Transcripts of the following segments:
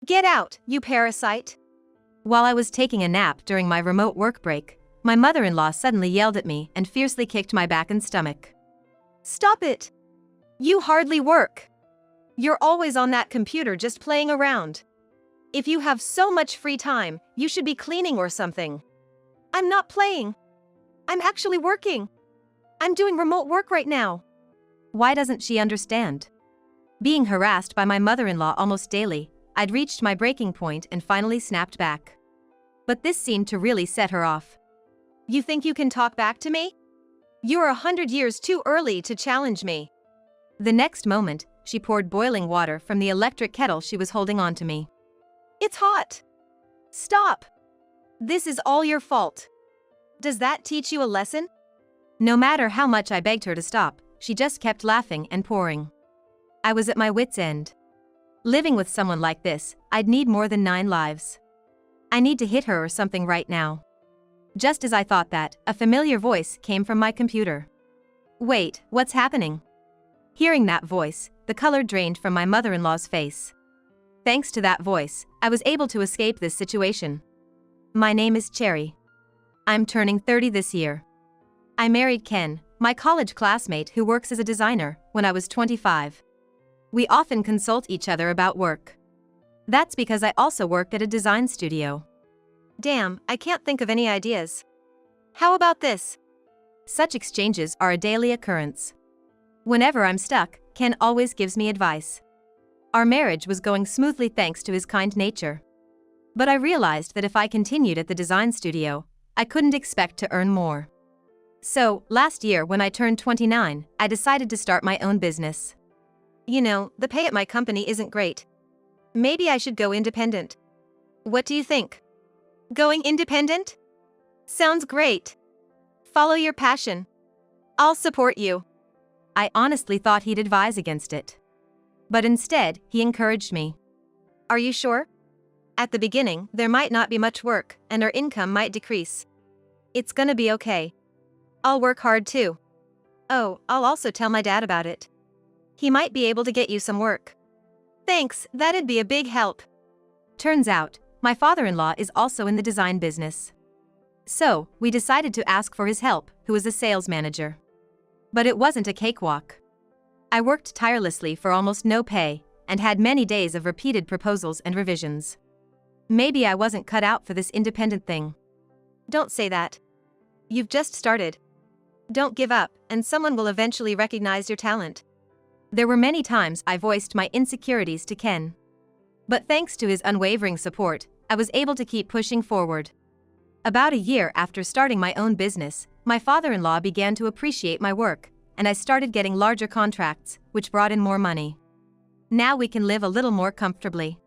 Get out, you parasite! While I was taking a nap during my remote work break, my mother-in-law suddenly yelled at me and fiercely kicked my back and stomach. Stop it! You hardly work. You're always on that computer just playing around. If you have so much free time, you should be cleaning or something. I'm not playing. I'm actually working. I'm doing remote work right now. Why doesn't she understand? Being harassed by my mother-in-law almost daily, I'd reached my breaking point and finally snapped back. But this seemed to really set her off. You think you can talk back to me? You're 100 years too early to challenge me. The next moment, she poured boiling water from the electric kettle she was holding onto me. It's hot. Stop. This is all your fault. Does that teach you a lesson? No matter how much I begged her to stop, she just kept laughing and pouring. I was at my wit's end. Living with someone like this, I'd need more than 9 lives. I need to hit her or something right now. Just as I thought that, a familiar voice came from my computer. Wait, what's happening? Hearing that voice, the color drained from my mother-in-law's face. Thanks to that voice, I was able to escape this situation. My name is Cherry. I'm turning 30 this year. I married Ken, my college classmate who works as a designer, when I was 25. We often consult each other about work. That's because I also worked at a design studio. Damn, I can't think of any ideas. How about this? Such exchanges are a daily occurrence. Whenever I'm stuck, Ken always gives me advice. Our marriage was going smoothly thanks to his kind nature. But I realized that if I continued at the design studio, I couldn't expect to earn more. So, last year when I turned 29, I decided to start my own business. You know, the pay at my company isn't great. Maybe I should go independent. What do you think? Going independent? Sounds great. Follow your passion. I'll support you. I honestly thought he'd advise against it. But instead, he encouraged me. Are you sure? At the beginning, there might not be much work, and our income might decrease. It's gonna be okay. I'll work hard too. Oh, I'll also tell my dad about it. He might be able to get you some work. Thanks, that'd be a big help. Turns out, my father-in-law is also in the design business. So, we decided to ask for his help, who is a sales manager. But it wasn't a cakewalk. I worked tirelessly for almost no pay, and had many days of repeated proposals and revisions. Maybe I wasn't cut out for this independent thing. Don't say that. You've just started. Don't give up, and someone will eventually recognize your talent. There were many times I voiced my insecurities to Ken. But thanks to his unwavering support, I was able to keep pushing forward. About a year after starting my own business, my father-in-law began to appreciate my work, and I started getting larger contracts, which brought in more money. Now we can live a little more comfortably.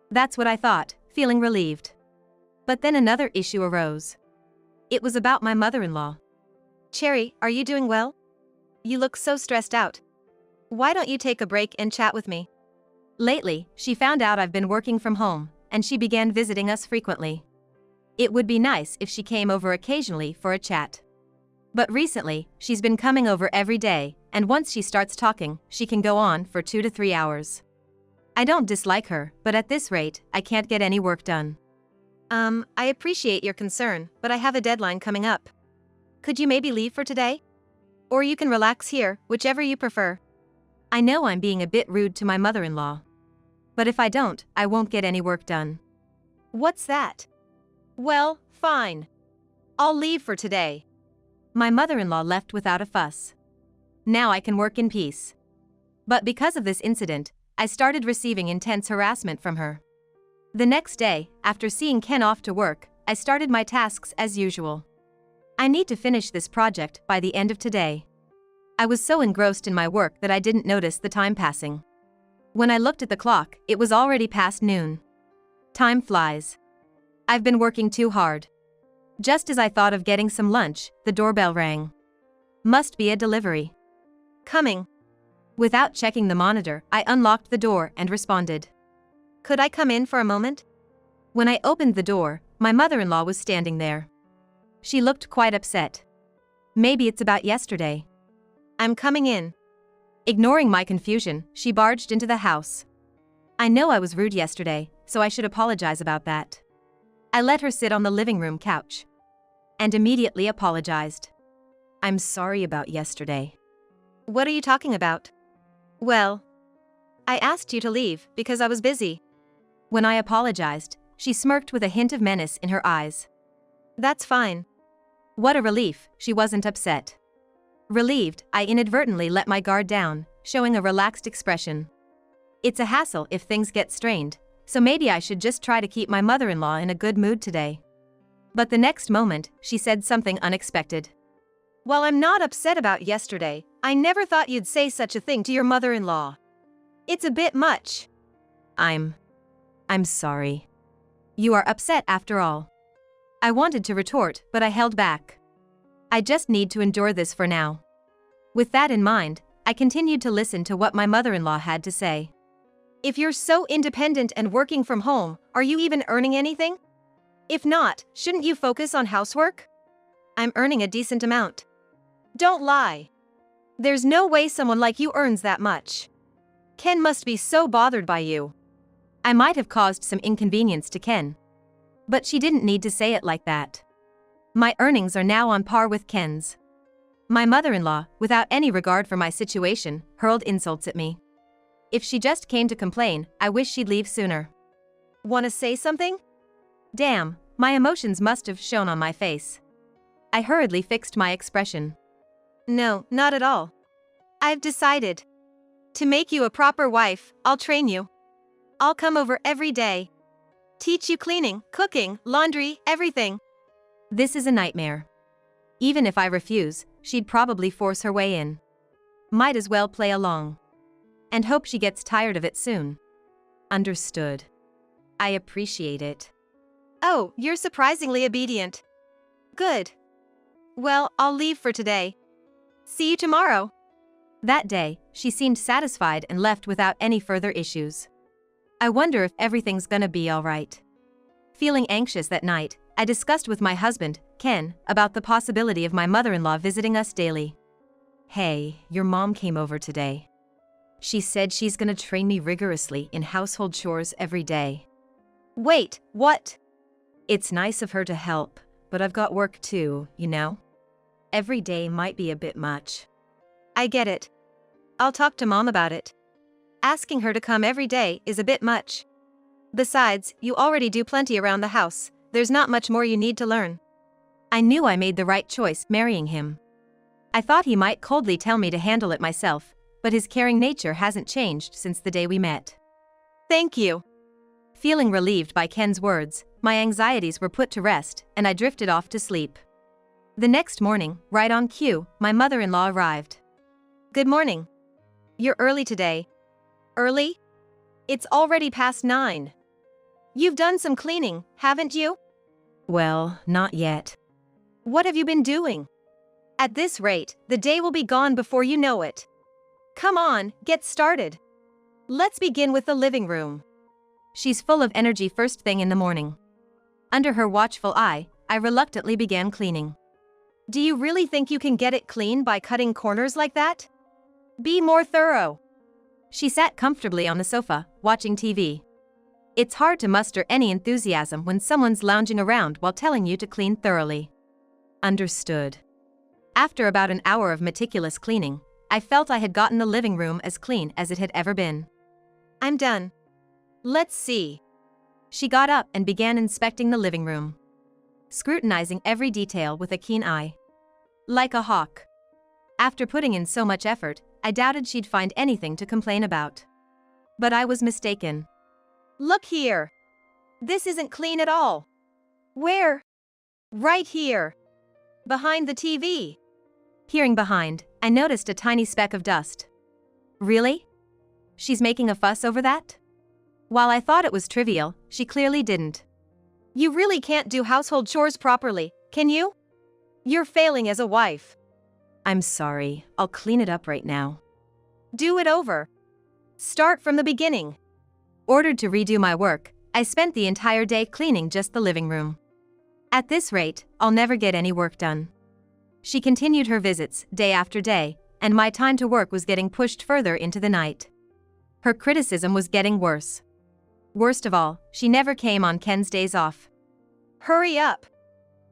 That's what I thought, feeling relieved. But then another issue arose. It was about my mother-in-law. Cherry, are you doing well? You look so stressed out. Why don't you take a break and chat with me? Lately, she found out I've been working from home, and she began visiting us frequently. It would be nice if she came over occasionally for a chat. But recently, she's been coming over every day, and once she starts talking, she can go on for 2 to 3 hours. I don't dislike her, but at this rate, I can't get any work done. I appreciate your concern, but I have a deadline coming up. Could you maybe leave for today? Or you can relax here, whichever you prefer. I know I'm being a bit rude to my mother-in-law. But if I don't, I won't get any work done. What's that? Well, fine. I'll leave for today. My mother-in-law left without a fuss. Now I can work in peace. But because of this incident, I started receiving intense harassment from her. The next day, after seeing Ken off to work, I started my tasks as usual. I need to finish this project by the end of today. I was so engrossed in my work that I didn't notice the time passing. When I looked at the clock, it was already past noon. Time flies. I've been working too hard. Just as I thought of getting some lunch, the doorbell rang. Must be a delivery. Coming. Without checking the monitor, I unlocked the door and responded. Could I come in for a moment? When I opened the door, my mother-in-law was standing there. She looked quite upset. Maybe it's about yesterday. I'm coming in. Ignoring my confusion, she barged into the house. I know I was rude yesterday, so I should apologize about that. I let her sit on the living room couch and immediately apologized. I'm sorry about yesterday. What are you talking about? Well, I asked you to leave because I was busy. When I apologized, she smirked with a hint of menace in her eyes. That's fine. What a relief, she wasn't upset. Relieved, I inadvertently let my guard down, showing a relaxed expression. It's a hassle if things get strained, so maybe I should just try to keep my mother-in-law in a good mood today. But the next moment, she said something unexpected. While I'm not upset about yesterday, I never thought you'd say such a thing to your mother-in-law. It's a bit much. I'm sorry. You are upset after all. I wanted to retort, but I held back. I just need to endure this for now. With that in mind, I continued to listen to what my mother-in-law had to say. If you're so independent and working from home, are you even earning anything? If not, shouldn't you focus on housework? I'm earning a decent amount. Don't lie. There's no way someone like you earns that much. Ken must be so bothered by you. I might have caused some inconvenience to Ken. But she didn't need to say it like that. My earnings are now on par with Ken's. My mother-in-law, without any regard for my situation, hurled insults at me. If she just came to complain, I wish she'd leave sooner. Wanna say something? Damn, my emotions must have shown on my face. I hurriedly fixed my expression. No, not at all. I've decided. To make you a proper wife, I'll train you. I'll come over every day. Teach you cleaning, cooking, laundry, everything. This is a nightmare. Even if I refuse, she'd probably force her way in. Might as well play along. And hope she gets tired of it soon. Understood. I appreciate it. Oh, you're surprisingly obedient. Good. Well, I'll leave for today. See you tomorrow. That day, she seemed satisfied and left without any further issues. I wonder if everything's gonna be alright. Feeling anxious that night, I discussed with my husband, Ken, about the possibility of my mother-in-law visiting us daily. Hey, your mom came over today. She said she's gonna train me rigorously in household chores every day. Wait, what? It's nice of her to help, but I've got work too, you know? Every day might be a bit much. I get it. I'll talk to Mom about it. Asking her to come every day is a bit much. Besides, you already do plenty around the house, there's not much more you need to learn. I knew I made the right choice marrying him. I thought he might coldly tell me to handle it myself, but his caring nature hasn't changed since the day we met. Thank you. Feeling relieved by Ken's words, my anxieties were put to rest, and I drifted off to sleep. The next morning, right on cue, my mother-in-law arrived. Good morning. You're early today. Early? It's already past 9. You've done some cleaning, haven't you? Well, not yet. What have you been doing? At this rate, the day will be gone before you know it. Come on, get started. Let's begin with the living room. She's full of energy first thing in the morning. Under her watchful eye, I reluctantly began cleaning. Do you really think you can get it clean by cutting corners like that? Be more thorough. She sat comfortably on the sofa, watching TV. It's hard to muster any enthusiasm when someone's lounging around while telling you to clean thoroughly. Understood. After about an hour of meticulous cleaning, I felt I had gotten the living room as clean as it had ever been. I'm done. Let's see. She got up and began inspecting the living room, scrutinizing every detail with a keen eye. Like a hawk. After putting in so much effort, I doubted she'd find anything to complain about. But I was mistaken. Look here. This isn't clean at all. Where? Right here. Behind the TV. Peering behind, I noticed a tiny speck of dust. Really? She's making a fuss over that? While I thought it was trivial, she clearly didn't. You really can't do household chores properly, can you? You're failing as a wife. I'm sorry, I'll clean it up right now. Do it over. Start from the beginning. Ordered to redo my work, I spent the entire day cleaning just the living room. At this rate, I'll never get any work done. She continued her visits, day after day, and my time to work was getting pushed further into the night. Her criticism was getting worse. Worst of all, she never came on Ken's days off. Hurry up.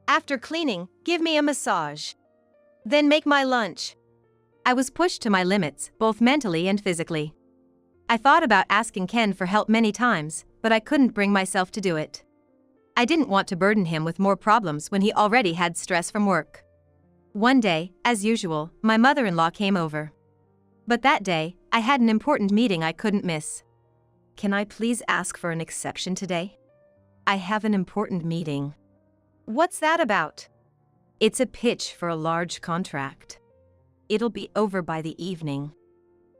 After cleaning, give me a massage. Then make my lunch. I was pushed to my limits, both mentally and physically. I thought about asking Ken for help many times, but I couldn't bring myself to do it. I didn't want to burden him with more problems when he already had stress from work. One day, as usual, my mother-in-law came over. But that day, I had an important meeting I couldn't miss. Can I please ask for an exception today? I have an important meeting. What's that about? It's a pitch for a large contract. It'll be over by the evening.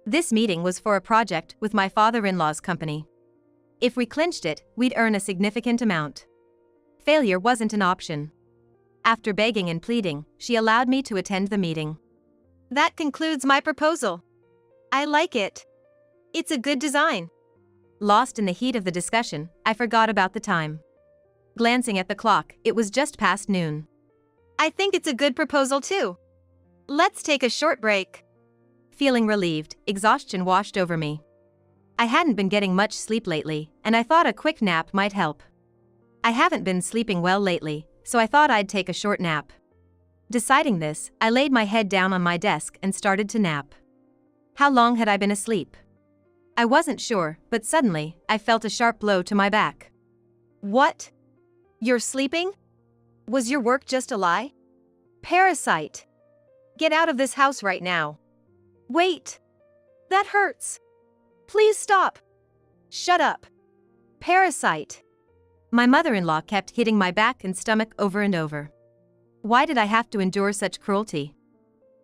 This meeting was for a project with my father-in-law's company. If we clinched it, we'd earn a significant amount. Failure wasn't an option. After begging and pleading, she allowed me to attend the meeting. That concludes my proposal. I like it. It's a good design. Lost in the heat of the discussion, I forgot about the time. Glancing at the clock, it was just past noon. I think it's a good proposal too. Let's take a short break. Feeling relieved, exhaustion washed over me. I hadn't been getting much sleep lately, and I thought a quick nap might help. I haven't been sleeping well lately, so I thought I'd take a short nap. Deciding this, I laid my head down on my desk and started to nap. How long had I been asleep? I wasn't sure, but suddenly, I felt a sharp blow to my back. What? You're sleeping? Was your work just a lie? Parasite. Get out of this house right now. Wait. That hurts. Please stop. Shut up. Parasite. My mother-in-law kept hitting my back and stomach over and over. Why did I have to endure such cruelty?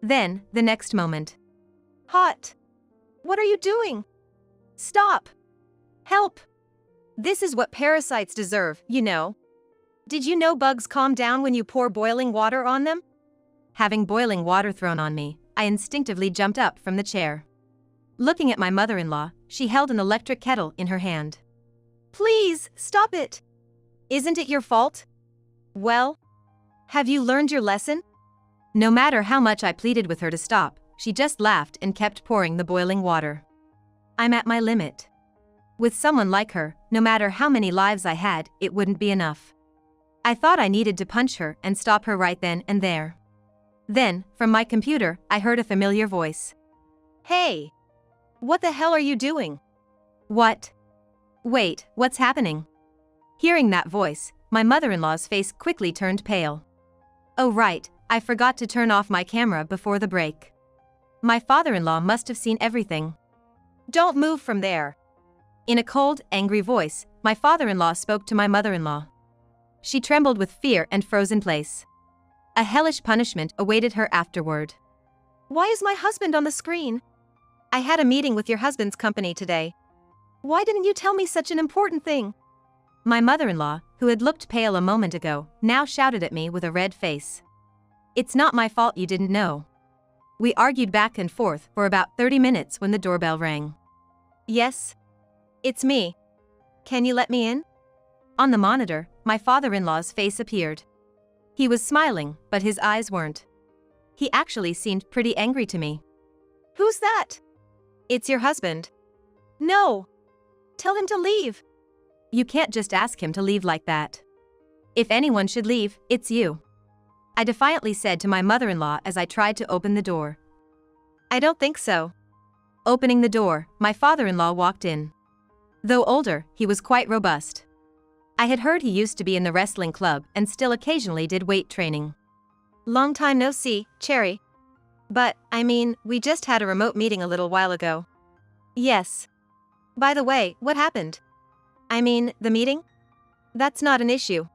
Then, the next moment. Hot. What are you doing? Stop. Help. This is what parasites deserve, you know. Did you know bugs calm down when you pour boiling water on them? Having boiling water thrown on me, I instinctively jumped up from the chair. Looking at my mother-in-law, she held an electric kettle in her hand. Please, stop it. Isn't it your fault? Well, have you learned your lesson? No matter how much I pleaded with her to stop, she just laughed and kept pouring the boiling water. I'm at my limit. With someone like her, no matter how many lives I had, it wouldn't be enough. I thought I needed to punch her and stop her right then and there. Then, from my computer, I heard a familiar voice. Hey! What the hell are you doing? What? Wait, what's happening? Hearing that voice, my mother-in-law's face quickly turned pale. Oh right, I forgot to turn off my camera before the break. My father-in-law must have seen everything. Don't move from there. In a cold, angry voice, my father-in-law spoke to my mother-in-law. She trembled with fear and froze in place. A hellish punishment awaited her afterward. Why is my husband on the screen? I had a meeting with your husband's company today. Why didn't you tell me such an important thing? My mother-in-law, who had looked pale a moment ago, now shouted at me with a red face. It's not my fault you didn't know. We argued back and forth for about 30 minutes when the doorbell rang. Yes. It's me. Can you let me in? On the monitor, my father-in-law's face appeared. He was smiling, but his eyes weren't. He actually seemed pretty angry to me. Who's that? It's your husband. No. Tell him to leave. You can't just ask him to leave like that. If anyone should leave, it's you. I defiantly said to my mother-in-law as I tried to open the door. I don't think so. Opening the door, my father-in-law walked in. Though older, he was quite robust. I had heard he used to be in the wrestling club and still occasionally did weight training. Long time no see, Cherry. But, I mean, we just had a remote meeting a little while ago. Yes. By the way, what happened? I mean, the meeting? That's not an issue.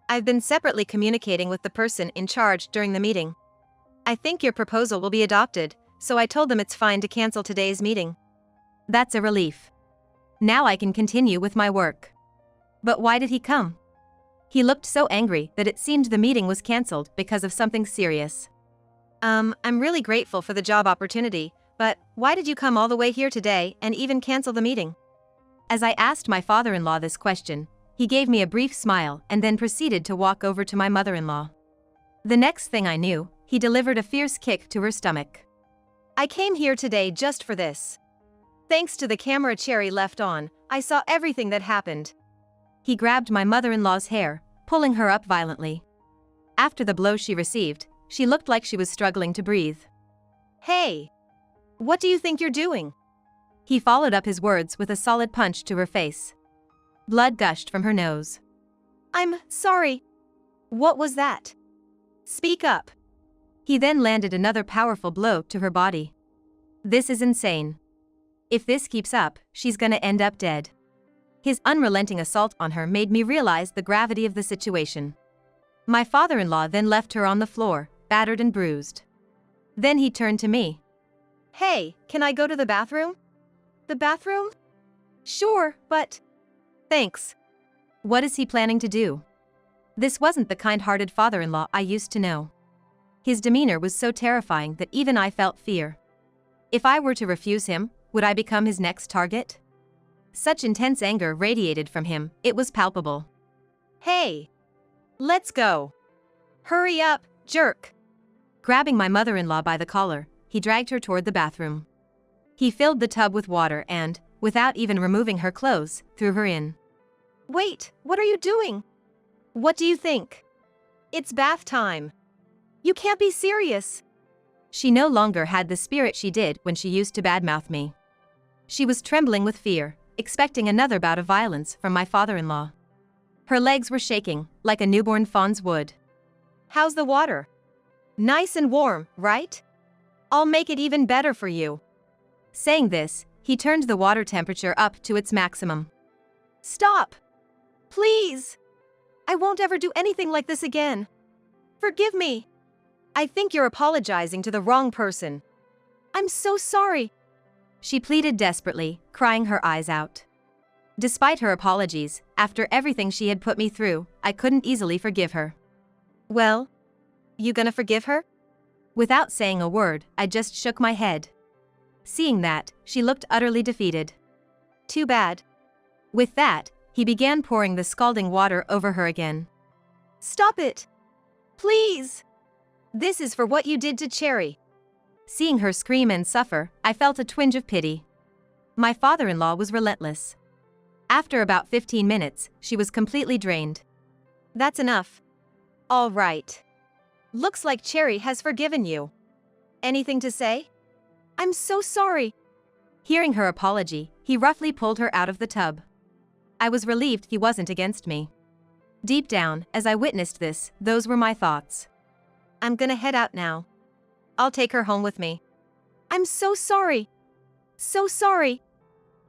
I've been separately communicating with the person in charge during the meeting. I think your proposal will be adopted, so I told them it's fine to cancel today's meeting. That's a relief. Now I can continue with my work. But why did he come? He looked so angry that it seemed the meeting was cancelled because of something serious. I'm really grateful for the job opportunity, but why did you come all the way here today and even cancel the meeting? As I asked my father-in-law this question, he gave me a brief smile and then proceeded to walk over to my mother-in-law. The next thing I knew, he delivered a fierce kick to her stomach. I came here today just for this. Thanks to the camera Cherry left on, I saw everything that happened. He grabbed my mother-in-law's hair, pulling her up violently. After the blow she received, she looked like she was struggling to breathe. Hey! What do you think you're doing? He followed up his words with a solid punch to her face. Blood gushed from her nose. I'm sorry. What was that? Speak up. He then landed another powerful blow to her body. This is insane. If this keeps up, she's gonna end up dead. His unrelenting assault on her made me realize the gravity of the situation. My father-in-law then left her on the floor, battered and bruised. Then he turned to me. Hey, can I go to the bathroom? The bathroom? Sure, but... Thanks. What is he planning to do? This wasn't the kind-hearted father-in-law I used to know. His demeanor was so terrifying that even I felt fear. If I were to refuse him, would I become his next target? Such intense anger radiated from him, it was palpable. Hey! Let's go! Hurry up, jerk! Grabbing my mother-in-law by the collar, he dragged her toward the bathroom. He filled the tub with water and, without even removing her clothes, threw her in. Wait, what are you doing? What do you think? It's bath time. You can't be serious. She no longer had the spirit she did when she used to badmouth me. She was trembling with fear, expecting another bout of violence from my father-in-law. Her legs were shaking, like a newborn fawn's would. How's the water? Nice and warm, right? I'll make it even better for you. Saying this, he turned the water temperature up to its maximum. Stop! Please! I won't ever do anything like this again. Forgive me. I think you're apologizing to the wrong person. I'm so sorry. She pleaded desperately, crying her eyes out. Despite her apologies, after everything she had put me through, I couldn't easily forgive her. Well, you gonna forgive her? Without saying a word, I just shook my head. Seeing that, she looked utterly defeated. Too bad. With that, he began pouring the scalding water over her again. Stop it! Please! This is for what you did to Cherry. Seeing her scream and suffer, I felt a twinge of pity. My father-in-law was relentless. After about 15 minutes, she was completely drained. That's enough. All right. Looks like Cherry has forgiven you. Anything to say? I'm so sorry. Hearing her apology, he roughly pulled her out of the tub. I was relieved he wasn't against me. Deep down, as I witnessed this, those were my thoughts. I'm gonna head out now. I'll take her home with me. I'm so sorry. So sorry.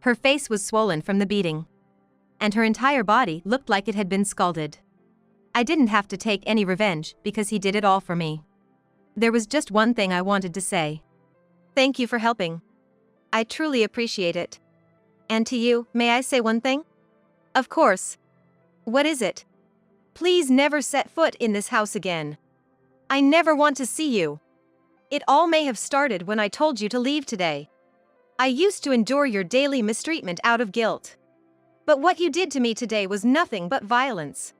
Her face was swollen from the beating. And her entire body looked like it had been scalded. I didn't have to take any revenge because he did it all for me. There was just one thing I wanted to say. Thank you for helping. I truly appreciate it. And to you, may I say one thing? Of course. What is it? Please never set foot in this house again. I never want to see you. It all may have started when I told you to leave today. I used to endure your daily mistreatment out of guilt. But what you did to me today was nothing but violence.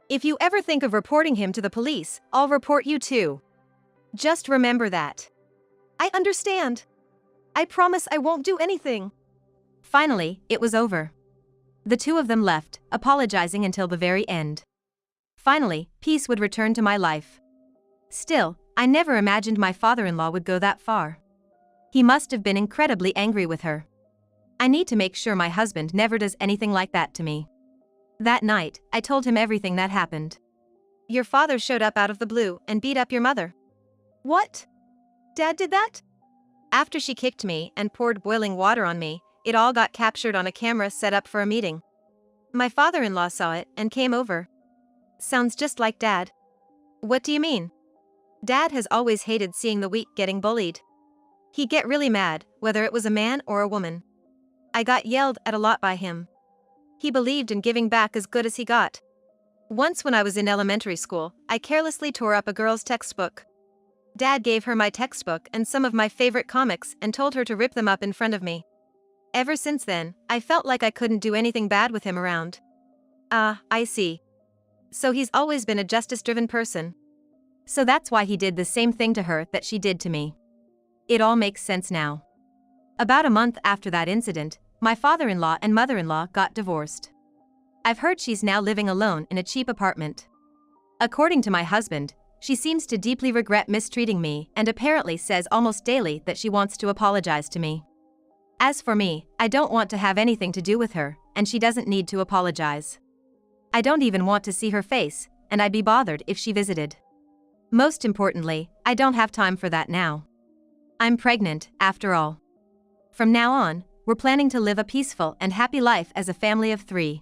If you ever think of reporting him to the police, I'll report you too. Just remember that. I understand. I promise I won't do anything. Finally, it was over. The two of them left, apologizing until the very end. Finally, peace would return to my life. Still, I never imagined my father-in-law would go that far. He must have been incredibly angry with her. I need to make sure my husband never does anything like that to me. That night, I told him everything that happened. Your father showed up out of the blue and beat up your mother. What? Dad did that? After she kicked me and poured boiling water on me, it all got captured on a camera set up for a meeting. My father-in-law saw it and came over. Sounds just like Dad. What do you mean? Dad has always hated seeing the weak getting bullied. He'd get really mad, whether it was a man or a woman. I got yelled at a lot by him. He believed in giving back as good as he got. Once when I was in elementary school, I carelessly tore up a girl's textbook. Dad gave her my textbook and some of my favorite comics and told her to rip them up in front of me. Ever since then, I felt like I couldn't do anything bad with him around. Ah, I see. So he's always been a justice-driven person. So that's why he did the same thing to her that she did to me. It all makes sense now. About a month after that incident, my father-in-law and mother-in-law got divorced. I've heard she's now living alone in a cheap apartment. According to my husband, she seems to deeply regret mistreating me and apparently says almost daily that she wants to apologize to me. As for me, I don't want to have anything to do with her, and she doesn't need to apologize. I don't even want to see her face, and I'd be bothered if she visited. Most importantly, I don't have time for that now. I'm pregnant, after all. From now on, we're planning to live a peaceful and happy life as a family of 3.